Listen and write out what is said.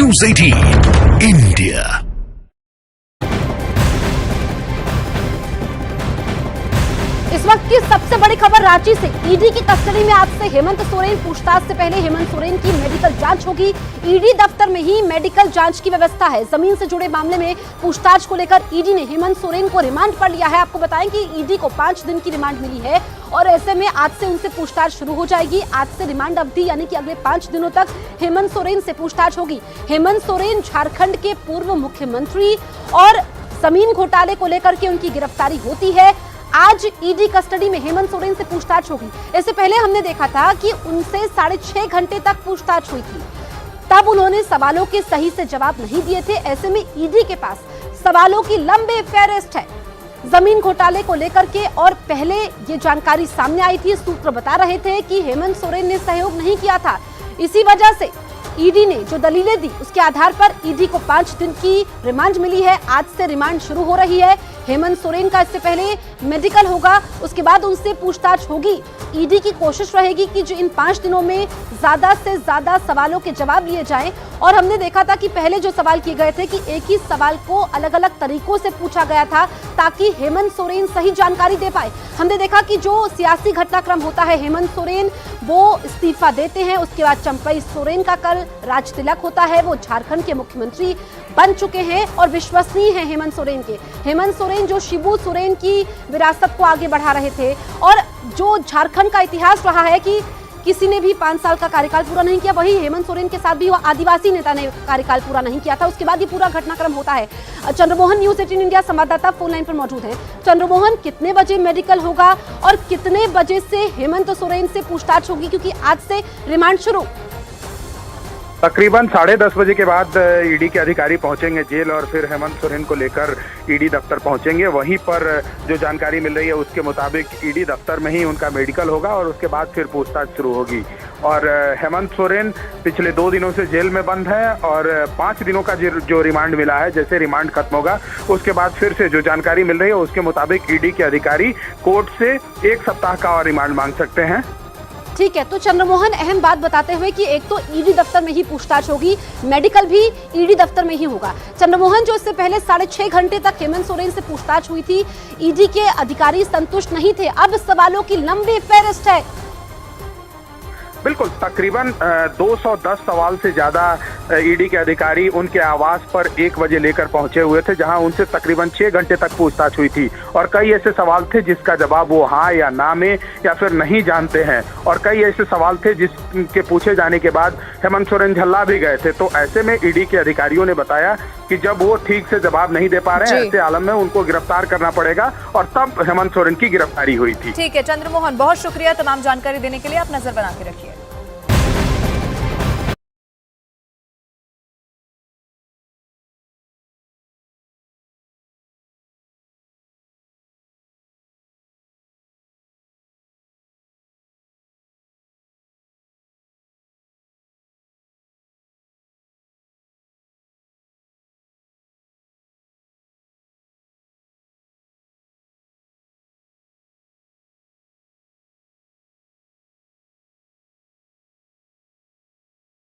News 18 India। इस वक्त की सबसे बड़ी खबर रांची से। ईडी की कस्टडी में आज से हेमंत सोरेन। पूछताछ से पहले हेमंत सोरेन की मेडिकल जांच होगी। ईडी दफ्तर में ही मेडिकल जांच की व्यवस्था है। जमीन से जुड़े मामले में पूछताछ को लेकर ईडी ने हेमंत सोरेन को रिमांड पर लिया है। आपको बताएं कि ईडी को 5 दिन की रिमांड मिली है और ऐसे में आज से उनसे पूछताछ शुरू हो जाएगी। आज से रिमांड अवधि यानी कि अगले 5 दिनों तक हेमंत सोरेन से पूछताछ होगी। हेमंत सोरेन झारखंड के पूर्व मुख्यमंत्री और जमीन घोटाले को लेकर के उनकी गिरफ्तारी होती है। आज ईडी कस्टडी में हेमंत सोरेन से पूछताछ होगी। इससे पहले हमने देखा था कि उनसे 6.5 घंटे तक पूछताछ हुई थी। तब उन्होंने सवालों के सही से जवाब नहीं दिए थे। ऐसे में ईडी के पास सवालों की लंबी फेहरिस्त है जमीन घोटाले को लेकर के। और पहले ये जानकारी सामने आई थी, सूत्र बता रहे थे कि हेमंत सोरेन ने सहयोग नहीं किया था। इसी वजह से ईडी ने जो दलीलें दी उसके आधार पर ईडी को 5 दिन की रिमांड मिली है। आज से रिमांड शुरू हो रही है। हेमंत सोरेन का इससे पहले मेडिकल होगा, उसके बाद उनसे पूछताछ होगी। ईडी की कोशिश रहेगी कि जो इन 5 दिनों में ज्यादा से ज्यादा सवालों के जवाब लिए जाएं। और हमने देखा था कि पहले जो सवाल किए गए थे कि एक ही सवाल को अलग अलग तरीकों से पूछा गया था ताकि हेमंत सोरेन सही जानकारी दे पाए। हमने देखा कि जो सियासी घटनाक्रम होता है, हेमंत सोरेन वो इस्तीफा देते हैं, उसके बाद चंपई सोरेन का कल राज तिलक होता है। वो झारखंड के मुख्यमंत्री बन चुके हैं और विश्वसनीय हैं हेमंत सोरेन के। हेमंत सोरेन जो शिबू सोरेन की विरासत को आगे बढ़ा रहे थे और जो झारखंड का इतिहास रहा है कि किसी ने भी 5 साल का कार्यकाल पूरा नहीं किया, वही हेमंत सोरेन के साथ भी वो आदिवासी नेता ने कार्यकाल पूरा नहीं किया था। उसके बाद ये पूरा घटनाक्रम होता है। चंद्रमोहन न्यूज 18 इंडिया संवाददाता फोन लाइन पर मौजूद हैं। चंद्रमोहन, कितने बजे मेडिकल होगा और कितने बजे से हेमंत सोरेन से पूछताछ होगी, क्योंकि आज से रिमांड शुरू? तकरीबन 10:30 बजे के बाद ईडी के अधिकारी पहुंचेंगे जेल और फिर हेमंत सोरेन को लेकर ईडी दफ्तर पहुंचेंगे। वहीं पर जो जानकारी मिल रही है उसके मुताबिक ईडी दफ्तर में ही उनका मेडिकल होगा और उसके बाद फिर पूछताछ शुरू होगी। और हेमंत सोरेन पिछले 2 दिनों से जेल में बंद है और 5 दिनों का जो रिमांड मिला है, जैसे रिमांड खत्म होगा उसके बाद फिर से जो जानकारी मिल रही है उसके मुताबिक ईडी के अधिकारी कोर्ट से 1 सप्ताह का और रिमांड मांग सकते हैं। ठीक है, तो चंद्रमोहन अहम बात बताते हुए कि एक तो ईडी दफ्तर में ही पूछताछ होगी, मेडिकल भी ईडी दफ्तर में ही होगा। चंद्रमोहन, जो इससे पहले 6.5 घंटे तक हेमंत सोरेन से पूछताछ हुई थी, ईडी के अधिकारी संतुष्ट नहीं थे। अब सवालों की लंबी फेहरिस्त है। बिल्कुल, तकरीबन 210 सवाल से ज्यादा ईडी के अधिकारी उनके आवास पर 1 बजे लेकर पहुंचे हुए थे, जहां उनसे तकरीबन 6 घंटे तक पूछताछ हुई थी। और कई ऐसे सवाल थे जिसका जवाब वो हाँ या ना में या फिर नहीं जानते हैं। और कई ऐसे सवाल थे जिसके पूछे जाने के बाद हेमंत सोरेन झल्ला भी गए थे। तो ऐसे में ईडी के अधिकारियों ने बताया कि जब वो ठीक से जवाब नहीं दे पा रहे हैं, ऐसे आलम में उनको गिरफ्तार करना पड़ेगा और तब हेमंत सोरेन की गिरफ्तारी हुई थी। ठीक है चंद्रमोहन, बहुत शुक्रिया तमाम जानकारी देने के लिए। आप नजर बना के रखिए।